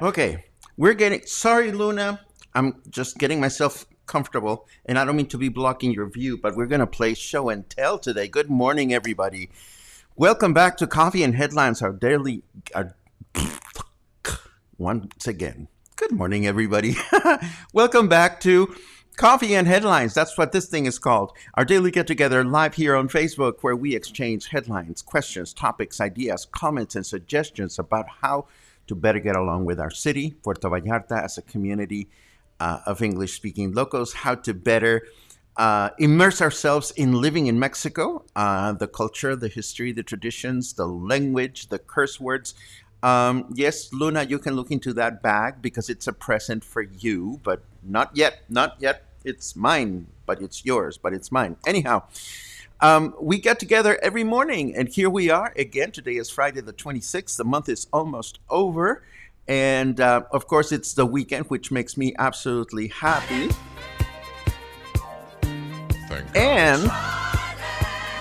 Okay, sorry, Luna. I'm just getting myself comfortable, and I don't mean to be blocking your view, but we're going to play show and tell today. Good morning, everybody. Welcome back to Coffee and Headlines, our daily. Once again, good morning, everybody. Welcome back to Coffee and Headlines. That's what this thing is called. Our daily get together live here on Facebook, where we exchange headlines, questions, topics, ideas, comments, and suggestions about how to better get along with our city, Puerto Vallarta, as a community of English speaking locals, how to better immerse ourselves in living in Mexico, the culture, the history, the traditions, the language, the curse words. Yes, Luna, you can look into that bag because it's a present for you, but not yet, not yet. It's mine, but it's yours, but it's mine. Anyhow, we get together every morning, and here we are again. Today is Friday the 26th. The month is almost over, and of course, it's the weekend, which makes me absolutely happy. And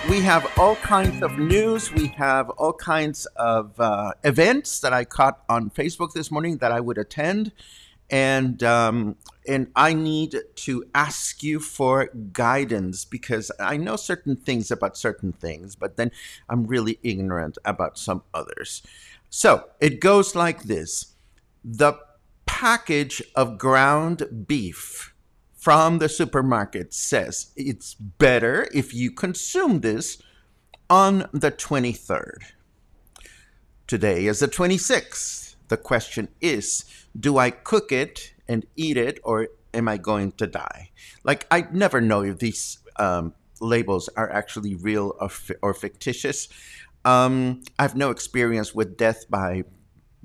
we have all kinds of news. We have all kinds of events that I caught on Facebook this morning that I would attend. And I need to ask you for guidance because I know certain things about certain things, but then I'm really ignorant about some others. So it goes like this. The package of ground beef from the supermarket says it's better if you consume this on the 23rd. Today is the 26th. The question is, do I cook it and eat it, or am I going to die? Like, I never know if these labels are actually real or fictitious. I have no experience with death by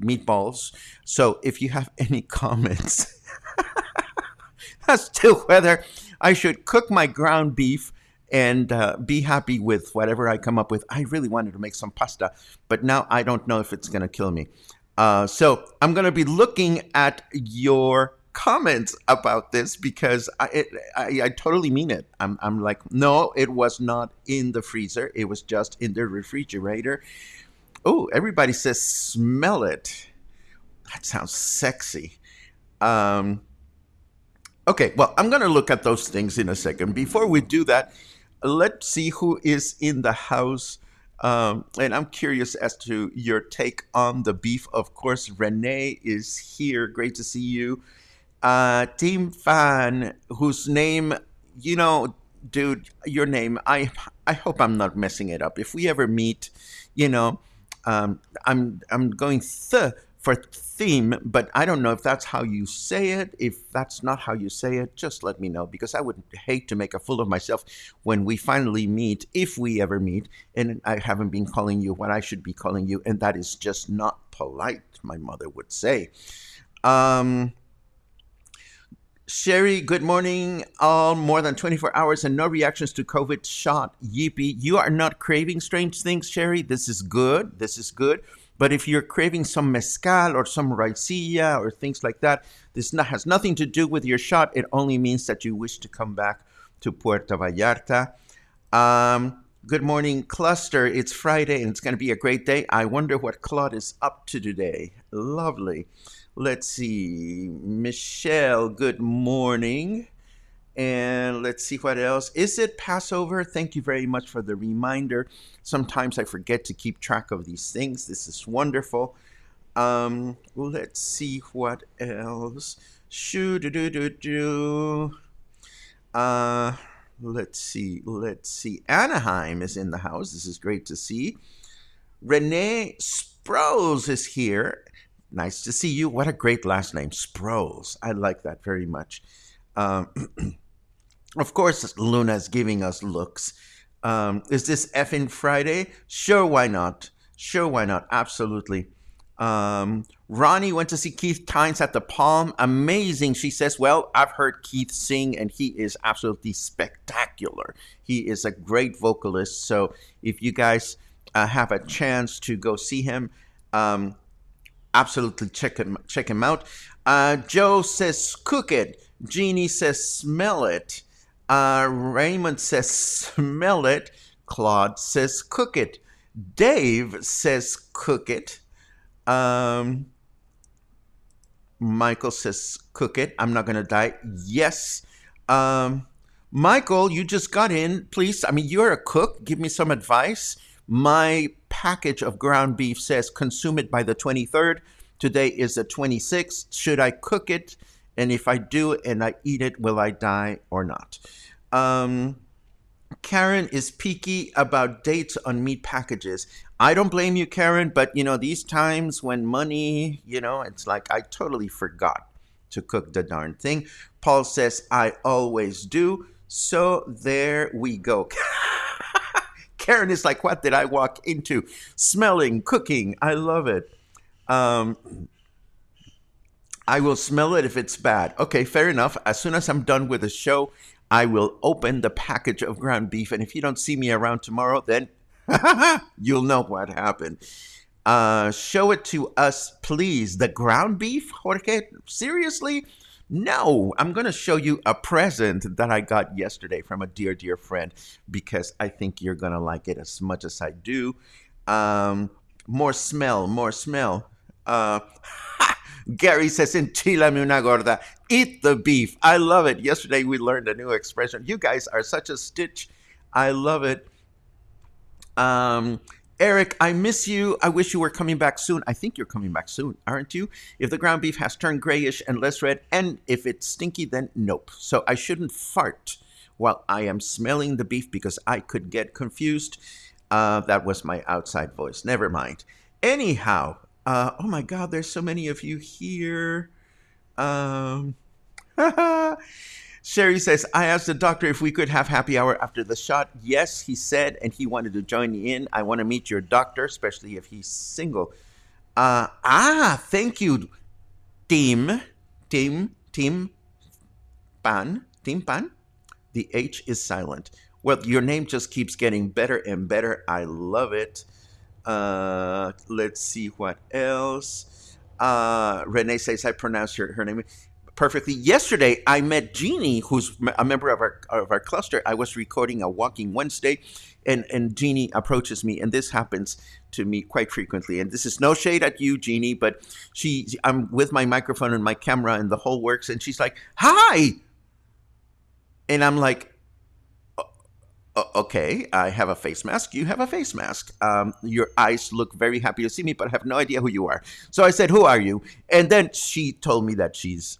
meatballs. So if you have any comments as to whether I should cook my ground beef and be happy with whatever I come up with. I really wanted to make some pasta, but now I don't know if it's going to kill me. So I'm going to be looking at your comments about this because I totally mean it. I'm like, no, it was not in the freezer. It was just in the refrigerator. Oh, everybody says smell it. That sounds sexy. Okay, well, I'm going to look at those things in a second. Before we do that, let's see who is in the house. And I'm curious as to your take on the beef. Of course, Renee is here. Great to see you. Team Fan, whose name, dude, your name, I hope I'm not messing it up. If we ever meet, I'm going for theme, but I don't know if that's how you say it. If that's not how you say it, just let me know, because I would hate to make a fool of myself when we finally meet, if we ever meet, and I haven't been calling you what I should be calling you, and that is just not polite, my mother would say. Sherry, good morning. All more than 24 hours and no reactions to COVID shot. Yippee. You are not craving strange things, Sherry. This is good. This is good. But if you're craving some mezcal or some raicilla or things like that, this has nothing to do with your shot. It only means that you wish to come back to Puerto Vallarta. Good morning, Cluster. It's Friday and it's going to be a great day. I wonder what Claude is up to today. Lovely. Let's see. Michelle, good morning. And let's see what else. Is it Passover? Thank you very much for the reminder. Sometimes I forget to keep track of these things. This is wonderful. Let's see what else. Shoo do do do do. Uh, let's see. Anaheim is in the house. This is great to see. Renee Sproles is here. Nice to see you. What a great last name, Sproles. I like that very much. Um, of course, Luna's giving us looks. Is this effing Friday? Sure, why not? Sure, why not? Absolutely. Ronnie went to see Keith Tynes at the Palm. Amazing. She says, well, I've heard Keith sing and he is absolutely spectacular. He is a great vocalist. So if you guys have a chance to go see him, um, absolutely check him out. Joe says, cook it. Jeannie says, smell it. Raymond says, smell it. Claude says, cook it. Dave says, cook it. Um, Michael says, cook it. I'm not going to die. Yes. Um, Michael, you just got in. Please, I mean, you're a cook. Give me some advice. My package of ground beef says consume it by the 23rd. Today is the 26th. Should I cook it? And if I do and I eat it, will I die or not? Um, Karen is picky about dates on meat packages. I don't blame you, Karen, but these times when money, it's like I totally forgot to cook the darn thing. Paul says, I always do. So there we go. Karen is like, what did I walk into? Smelling, cooking. I love it. Um, I will smell it if it's bad. Okay, fair enough. As soon as I'm done with the show, I will open the package of ground beef. And if you don't see me around tomorrow, then you'll know what happened. Show it to us, please. The ground beef, Jorge? Seriously? No, I'm going to show you a present that I got yesterday from a dear, dear friend because I think you're going to like it as much as I do. More smell, more smell. Uh, Gary says, enchilame una gorda. Eat the beef. I love it. Yesterday we learned a new expression. You guys are such a stitch. I love it. Um, Eric, I miss you. I wish you were coming back soon. I think you're coming back soon, aren't you? If the ground beef has turned grayish and less red, and if it's stinky, then nope. So I shouldn't fart while I am smelling the beef because I could get confused. That was my outside voice. Never mind. Anyhow, oh my God, there's so many of you here. Um, Sherry says, I asked the doctor if we could have happy hour after the shot. Yes, he said, and he wanted to join me in. I want to meet your doctor, especially if he's single. Thank you, Team Pan. The H is silent. Well, your name just keeps getting better and better. I love it. Let's see what else. Renee says I pronounce her name perfectly. Yesterday, I met Jeannie, who's a member of our cluster. I was recording a Walking Wednesday, and Jeannie approaches me, and this happens to me quite frequently. And this is no shade at you, Jeannie, but I'm with my microphone and my camera and the whole works, and she's like, "Hi," and I'm like, okay, I have a face mask. You have a face mask. Your eyes look very happy to see me, but I have no idea who you are. So I said, who are you? And then she told me that she's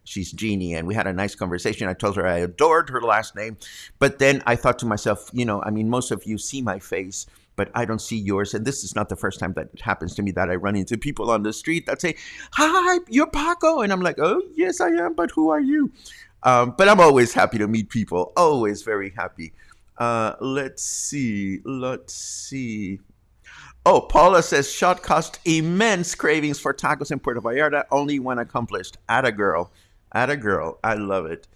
Jeannie, and we had a nice conversation. I told her I adored her last name. But then I thought to myself, I mean, most of you see my face, but I don't see yours. And this is not the first time that it happens to me that I run into people on the street that say, hi, you're Paco. And I'm like, oh, yes, I am, but who are you? But I'm always happy to meet people, always very happy. Let's see. Oh, Paula says shot caused immense cravings for tacos in Puerto Vallarta. Only one accomplished. Atta girl. I love it.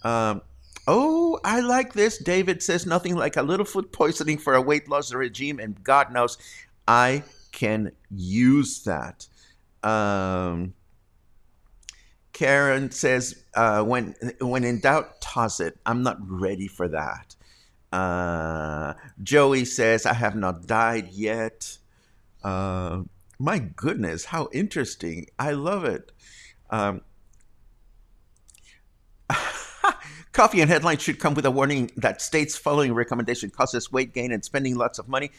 Um, oh, I like this. David says nothing like a little food poisoning for a weight loss regime, and God knows I can use that. Um, Karen says when in doubt, toss it. I'm not ready for that. Joey says, I have not died yet. Uh, my goodness, how interesting. I love it. Um, Coffee and headlines should come with a warning that states following recommendation causes weight gain and spending lots of money.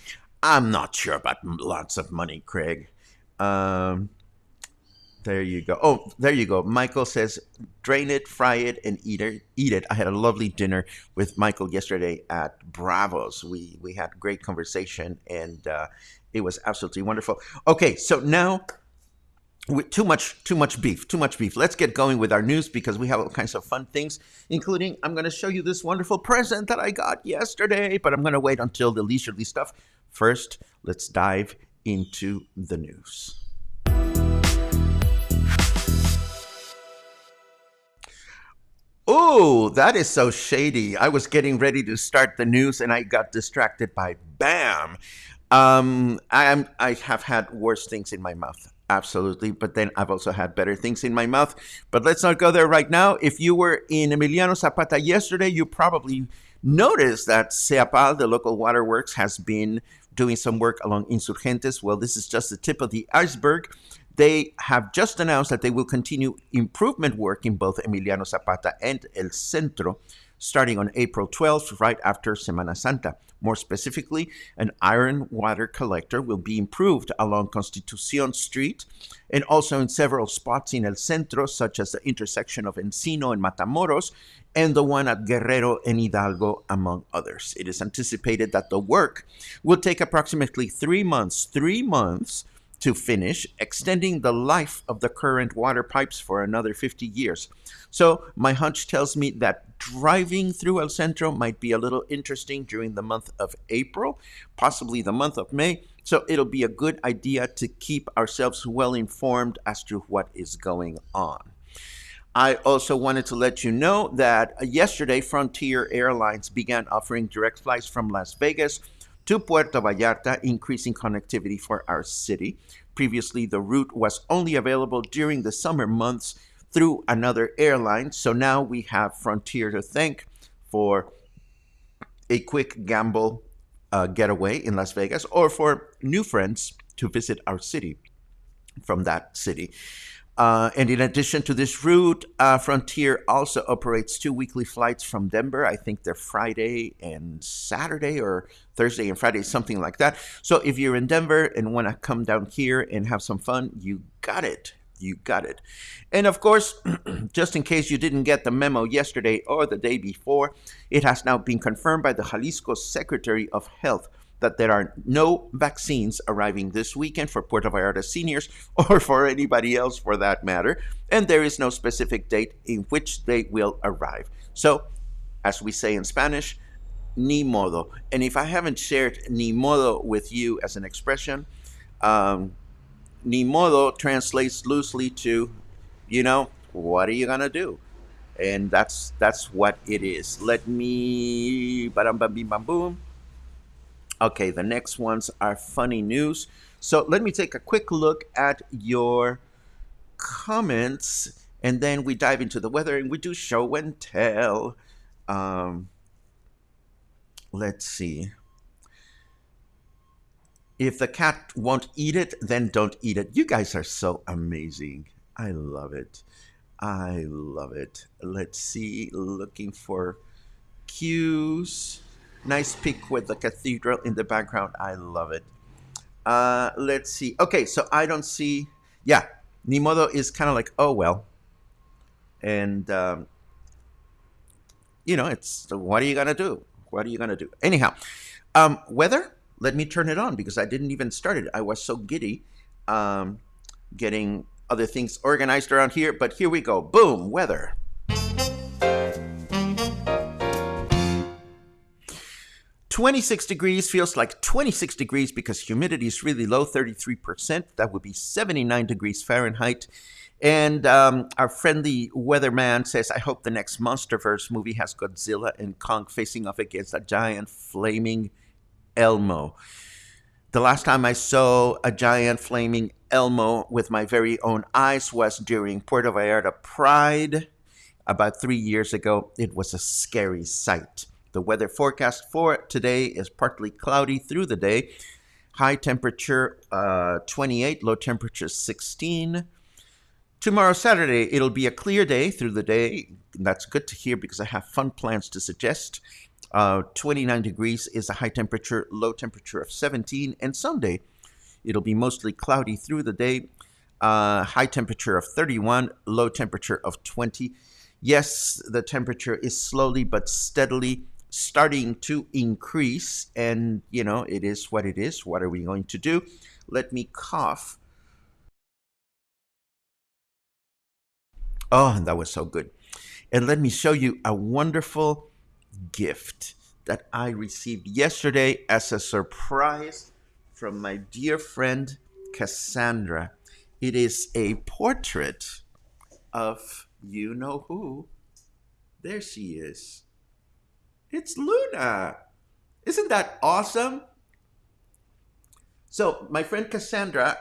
I'm not sure about lots of money, Craig. Um, there you go. Oh, there you go. Michael says, drain it, fry it, and eat it. Eat it. I had a lovely dinner with Michael yesterday at Bravos. We had great conversation, and it was absolutely wonderful. Okay, so now with too much beef. Let's get going with our news because we have all kinds of fun things, including I'm going to show you this wonderful present that I got yesterday, but I'm going to wait until the leisurely stuff. First, let's dive into the news. Oh, that is so shady. I was getting ready to start the news and I got distracted by bam. I have had worse things in my mouth. Absolutely. But then I've also had better things in my mouth. But let's not go there right now. If you were in Emiliano Zapata yesterday, you probably noticed that Seapal, the local waterworks, has been doing some work along Insurgentes. Well, this is just the tip of the iceberg. They have just announced that they will continue improvement work in both Emiliano Zapata and El Centro starting on April 12th, right after Semana Santa. More specifically, an iron water collector will be improved along Constitucion Street and also in several spots in El Centro, such as the intersection of Encino and Matamoros and the one at Guerrero and Hidalgo, among others. It is anticipated that the work will take approximately 3 months to finish, extending the life of the current water pipes for another 50 years. So my hunch tells me that driving through El Centro might be a little interesting during the month of April, possibly the month of May. So it'll be a good idea to keep ourselves well informed as to what is going on. I also wanted to let you know that yesterday Frontier Airlines began offering direct flights from Las Vegas to Puerto Vallarta, increasing connectivity for our city. Previously, the route was only available during the summer months through another airline, so now we have Frontier to thank for a quick gamble getaway in Las Vegas or for new friends to visit our city from that city. And in addition to this route, Frontier also operates 2 weekly flights from Denver. I think they're Friday and Saturday or Thursday and Friday, something like that. So if you're in Denver and want to come down here and have some fun, you got it. You got it. And of course, just in case you didn't get the memo yesterday or the day before, it has now been confirmed by the Jalisco Secretary of Health that there are no vaccines arriving this weekend for Puerto Vallarta seniors or for anybody else for that matter, and there is no specific date in which they will arrive. So, as we say in Spanish, ni modo. And if I haven't shared ni modo with you as an expression, ni modo translates loosely to, what are you gonna do? And that's what it is. Let me, bam, bam, bam, bam, boom. Okay, the next ones are funny news. So let me take a quick look at your comments and then we dive into the weather and we do show and tell. Let's see. If the cat won't eat it, then don't eat it. You guys are so amazing. I love it. I love it. Let's see. Looking for cues. Nice pic with the cathedral in the background. I love it. Let's see. Okay, so I don't see. Yeah, ni modo is kind of like, oh well. And, it's what are you going to do? What are you going to do? Anyhow, weather, let me turn it on because I didn't even start it. I was so giddy getting other things organized around here. But here we go. Boom, weather. 26 degrees feels like 26 degrees because humidity is really low, 33%. That would be 79 degrees Fahrenheit. And our friendly weatherman says, I hope the next Monsterverse movie has Godzilla and Kong facing off against a giant flaming Elmo. The last time I saw a giant flaming Elmo with my very own eyes was during Puerto Vallarta Pride about 3 years ago. It was a scary sight. The weather forecast for today is partly cloudy through the day. High temperature 28, low temperature 16. Tomorrow, Saturday, it'll be a clear day through the day. That's good to hear because I have fun plans to suggest. 29 degrees is a high temperature, low temperature of 17. And Sunday, it'll be mostly cloudy through the day. High temperature of 31, low temperature of 20. Yes, the temperature is slowly but steadily starting to increase. And, it is what it is. What are we going to do? Let me cough. Oh, that was so good. And let me show you a wonderful gift that I received yesterday as a surprise from my dear friend Cassandra. It is a portrait of you know who. There she is. It's Luna. Isn't that awesome? So, my friend Cassandra,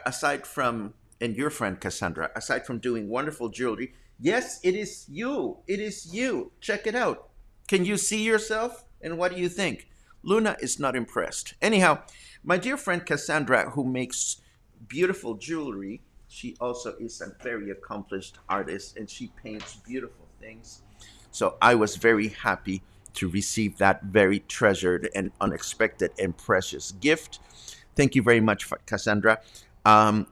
and your friend Cassandra, aside from doing wonderful jewelry, yes, it is you. It is you. Check it out. Can you see yourself? And what do you think? Luna is not impressed. Anyhow, my dear friend Cassandra, who makes beautiful jewelry, she also is a very accomplished artist and she paints beautiful things. So I was very happy to receive that very treasured and unexpected and precious gift. Thank you very much, Cassandra.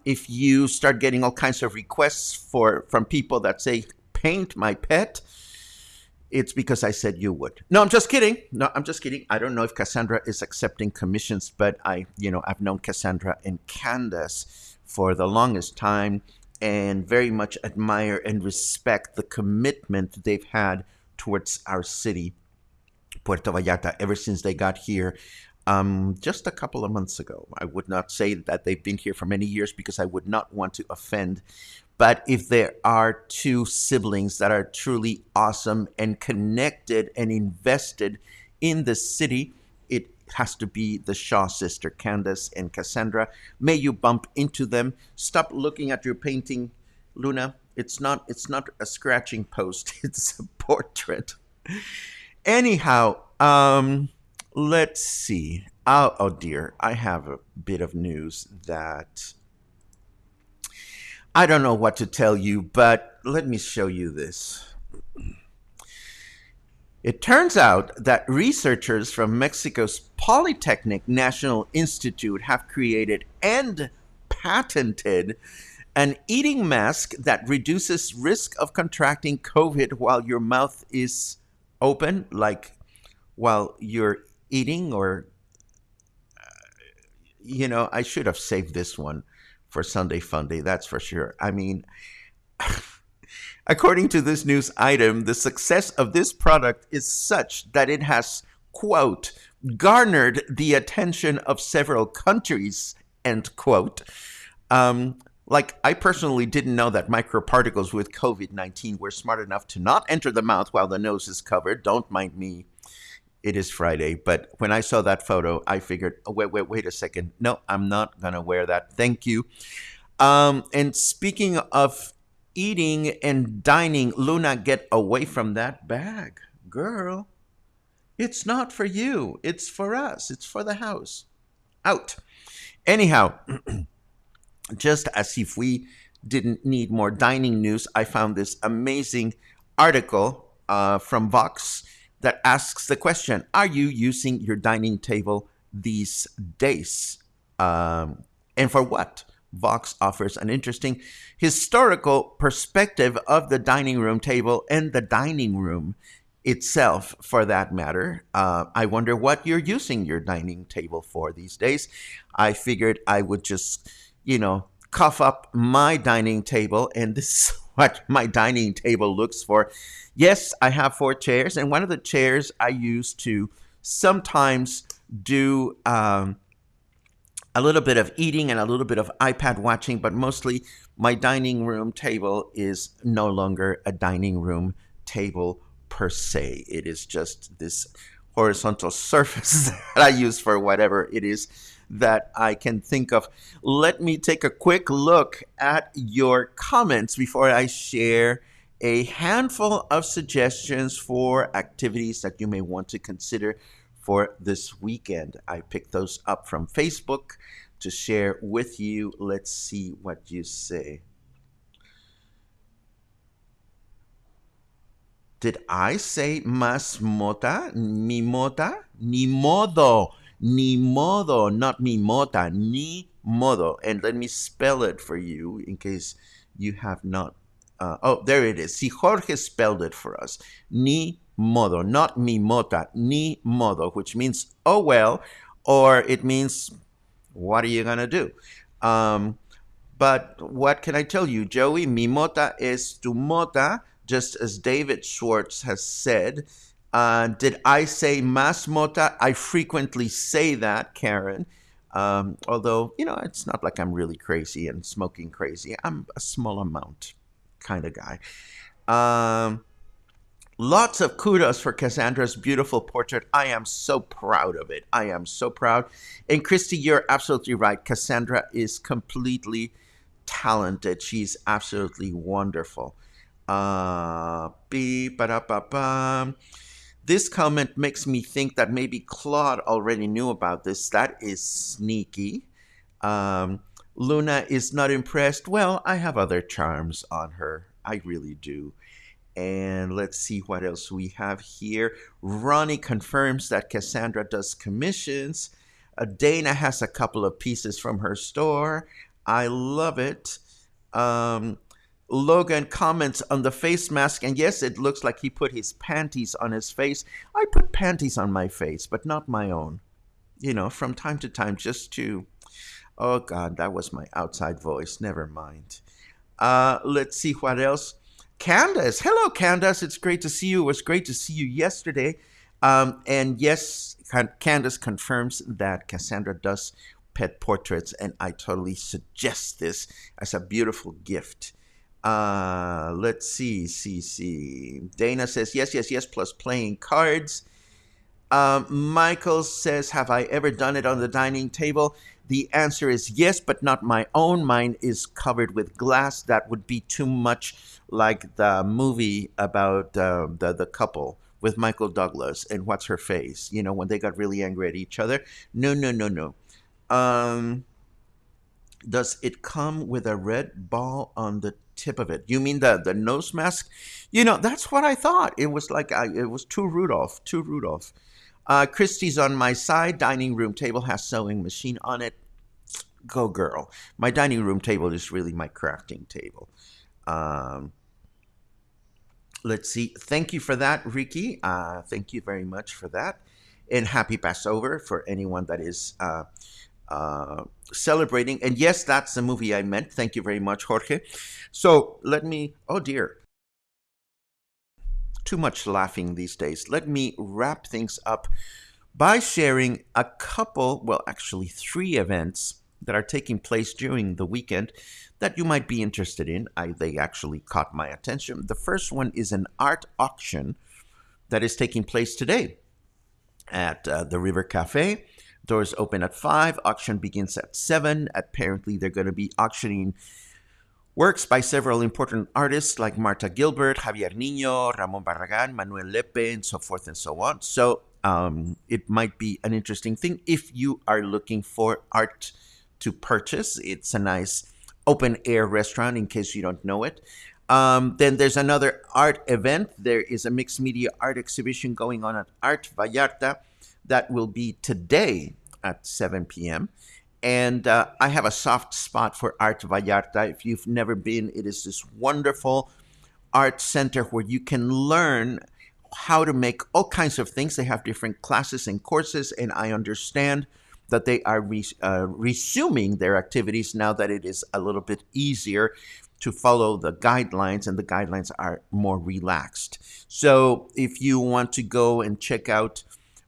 If you start getting all kinds of requests from people that say, paint my pet, it's because I said you would. No, I'm just kidding. I don't know if Cassandra is accepting commissions, but I've known Cassandra and Candace for the longest time and very much admire and respect the commitment they've had towards our city, Puerto Vallarta, ever since they got here just a couple of months ago. I would not say that they've been here for many years because I would not want to offend. But if there are two siblings that are truly awesome and connected and invested in the city, it has to be the Shaw sister, Candace and Cassandra. May you bump into them. Stop looking at your painting, Luna. It's not a scratching post. It's a portrait. Anyhow, let's see. Oh dear, I have a bit of news that I don't know what to tell you, but let me show you this. It turns out that researchers from Mexico's Polytechnic National Institute have created and patented an eating mask that reduces risk of contracting COVID while your mouth is open, like while you're eating, or I should have saved this one for Sunday Funday, that's for sure. I mean, according to this news item, the success of this product is such that it has, quote, garnered the attention of several countries, end quote. I personally didn't know that microparticles with COVID-19 were smart enough to not enter the mouth while the nose is covered. Don't mind me. It is Friday, but when I saw that photo, I figured, oh, wait a second. No, I'm not going to wear that. Thank you. And speaking of eating and dining, Luna, get away from that bag. Girl, it's not for you. It's for us. It's for the house. Out. Anyhow, just as if we didn't need more dining news, I found this amazing article from Vox that asks the question, are you using your dining table these days? And for what? Vox offers an interesting historical perspective of the dining room table and the dining room itself, for that matter. I wonder what you're using your dining table for these days. I figured I would just, cough up my dining table, and this is what my dining table looks for. Yes, I have 4 chairs, and one of the chairs I use to sometimes do a little bit of eating and a little bit of iPad watching, but mostly my dining room table is no longer a dining room table per se. It is just this horizontal surface that I use for whatever it is that I can think of. Let me take a quick look at your comments before I share a handful of suggestions for activities that you may want to consider for this weekend. I picked those up from Facebook to share with you. Let's see what you say. Did I say más mota? Mi mota? Ni modo. Ni modo. Not mi mota. Ni modo. And let me spell it for you in case you have not. Oh, there it is. See, Jorge spelled it for us. Ni modo. Not mi mota. Ni modo, which means, oh well, or it means, what are you going to do? But what can I tell you, Joey? Mi mota es tu mota, just as David Schwartz has said. Did I say mas mota? I frequently say that, Karen. Although, it's not like I'm really crazy and smoking crazy. I'm a small amount kind of guy. Lots of kudos for Cassandra's beautiful portrait. I am so proud of it. I am so proud. And Christy, you're absolutely right. Cassandra is completely talented. She's absolutely wonderful. This comment makes me think that maybe Claude already knew about this. That is sneaky. Luna is not impressed. Well, I have other charms on her. I really do. And let's see what else we have here. Ronnie confirms that Cassandra does commissions. Dana has a couple of pieces from her store. I love it. Logan comments on the face mask, and yes, it looks like he put his panties on his face. I put panties on my face, but not my own. From time to time, just to. Oh, God, that was my outside voice. Never mind. Let's see what else. Candace. Hello, Candace. It's great to see you. It was great to see you yesterday. And yes, Candace confirms that Cassandra does pet portraits, and I totally suggest this as a beautiful gift. Let's see. Dana says yes, plus playing cards. Michael says, have I ever done it on the dining table? The answer is yes, but not my own. Mine is covered with glass. That would be too much like the movie about the couple with Michael Douglas and what's her face, when they got really angry at each other. No. Does it come with a red ball on the tip of it? You mean the nose mask? That's what I thought. It was like it was too Rudolph. Christie's on my side. Dining room table has sewing machine on it. Go girl. My dining room table is really my crafting table. Let's see. Thank you for that, Ricky. Thank you very much for that. And happy Passover for anyone that is celebrating. And yes, that's the movie I meant. Thank you very much, Jorge. So let me, oh dear. Too much laughing these days. Let me wrap things up by sharing a couple, well, actually 3 events that are taking place during the weekend that you might be interested in. They actually caught my attention. The first one is an art auction that is taking place today at the River Cafe. Doors open at 5. Auction begins at 7. Apparently, they're going to be auctioning works by several important artists like Marta Gilbert, Javier Niño, Ramon Barragan, Manuel Lepe, and so forth and so on. So it might be an interesting thing if you are looking for art to purchase. It's a nice open-air restaurant in case you don't know it. Then there's another art event. There is a mixed media art exhibition going on at Art Vallarta that will be today at 7 p.m. And I have a soft spot for Art Vallarta. If you've never been, it is this wonderful art center where you can learn how to make all kinds of things. They have different classes and courses, and I understand that they are resuming their activities now that it is a little bit easier to follow the guidelines, and the guidelines are more relaxed. So if you want to go and check out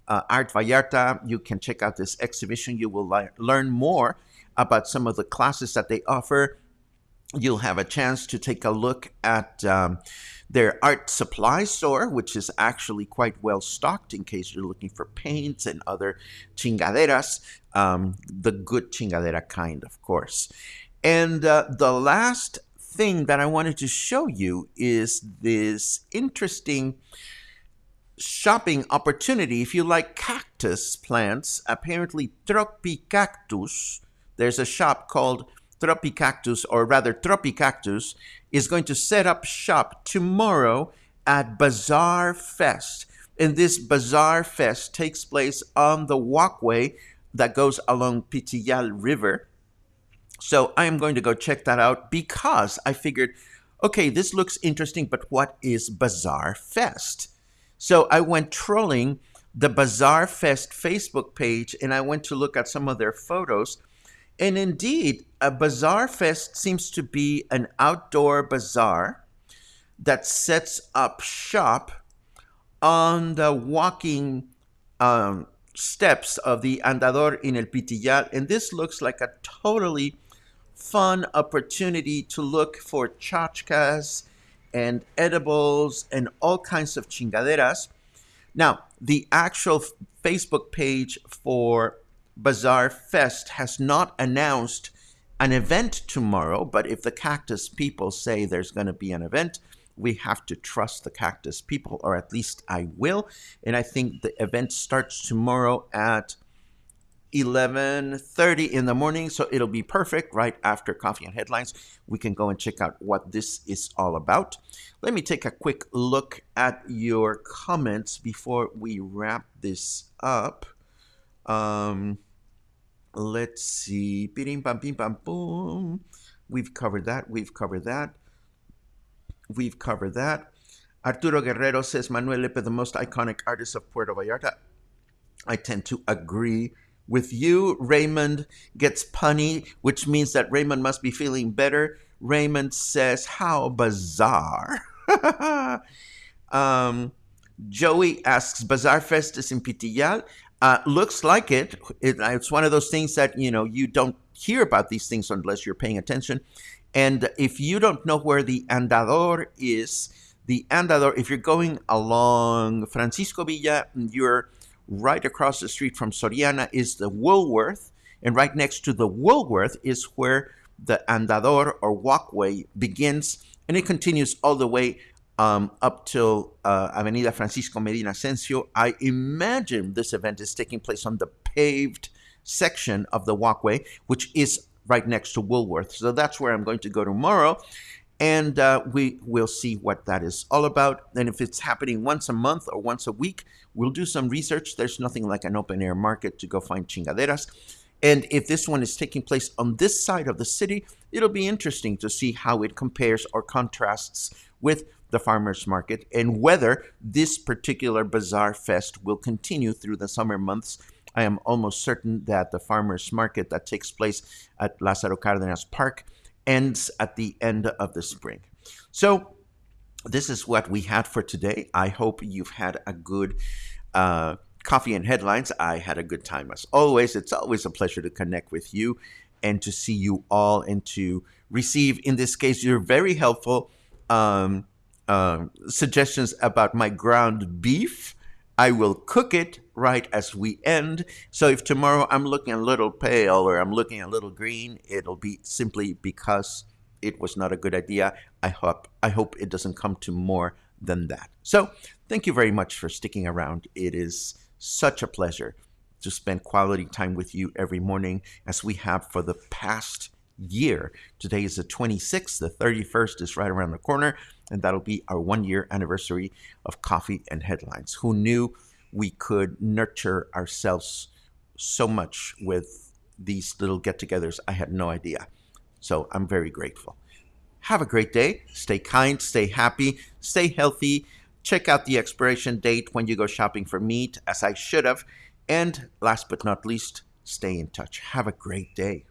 Art Vallarta, you can check out this exhibition. You will learn more about some of the classes that they offer. You'll have a chance to take a look at their art supply store, which is actually quite well stocked in case you're looking for paints and other chingaderas, the good chingadera kind, of course. And the last thing that I wanted to show you is this interesting shopping opportunity. If you like cactus plants, apparently Tropicactus, there's a shop called Tropicactus, or rather Tropicactus, is going to set up shop tomorrow at Bazaar Fest. And this Bazaar Fest takes place on the walkway that goes along Pitillal River. So I am going to go check that out because I figured, okay, this looks interesting, but what is Bazaar Fest? So I went trolling the Bazaar Fest Facebook page and I went to look at some of their photos. And indeed, a Bazaar Fest seems to be an outdoor bazaar that sets up shop on the walking steps of the Andador in El Pitillal. And this looks like a totally fun opportunity to look for chachkas and edibles and all kinds of chingaderas. Now, the actual Facebook page for Bazaar Fest has not announced an event tomorrow, but if the cactus people say there's going to be an event, we have to trust the cactus people, or at least I will. And I think the event starts tomorrow at 11:30 in the morning, so it'll be perfect right after Coffee and Headlines. We can go and check out what this is all about. Let me take a quick look at your comments before we wrap this up. Let's see. Pim pam pim pam boom. We've covered that. We've covered that. We've covered that. Arturo Guerrero says Manuel Lepe, the most iconic artist of Puerto Vallarta. I tend to agree with you. Raymond gets punny, which means that Raymond must be feeling better. Raymond says, how bizarre. Joey asks, Bazaar Fest is in Pitillal? Looks like it. It's one of those things that, you don't hear about these things unless you're paying attention. And if you don't know where the Andador is, if you're going along Francisco Villa, you're right across the street from Soriana is the Woolworth, and right next to the Woolworth is where the Andador or walkway begins, and it continues all the way up till Avenida Francisco Medina Asensio. I imagine this event is taking place on the paved section of the walkway, which is right next to Woolworth. So that's where I'm going to go tomorrow. And we will see what that is all about. And if it's happening once a month or once a week, we'll do some research. There's nothing like an open air market to go find chingaderas. And if this one is taking place on this side of the city, it'll be interesting to see how it compares or contrasts with the farmers market and whether this particular Bazaar Fest will continue through the summer months. I am almost certain that the farmers market that takes place at Lázaro Cárdenas Park ends at the end of the spring. So this is what we had for today. I hope you've had a good Coffee and Headlines. I had a good time as always. It's always a pleasure to connect with you and to see you all and to receive, in this case, your very helpful suggestions about my ground beef. I will cook it right as we end. So if tomorrow I'm looking a little pale or I'm looking a little green, it'll be simply because it was not a good idea. I hope it doesn't come to more than that. So thank you very much for sticking around. It is such a pleasure to spend quality time with you every morning as we have for the past year. Today is the 26th. The 31st is right around the corner, and that'll be our 1-year anniversary of Coffee and Headlines. Who knew we could nurture ourselves so much with these little get-togethers? I had no idea. So I'm very grateful. Have a great day. Stay kind, stay happy, stay healthy. Check out the expiration date when you go shopping for meat, as I should have. And last but not least, stay in touch. Have a great day.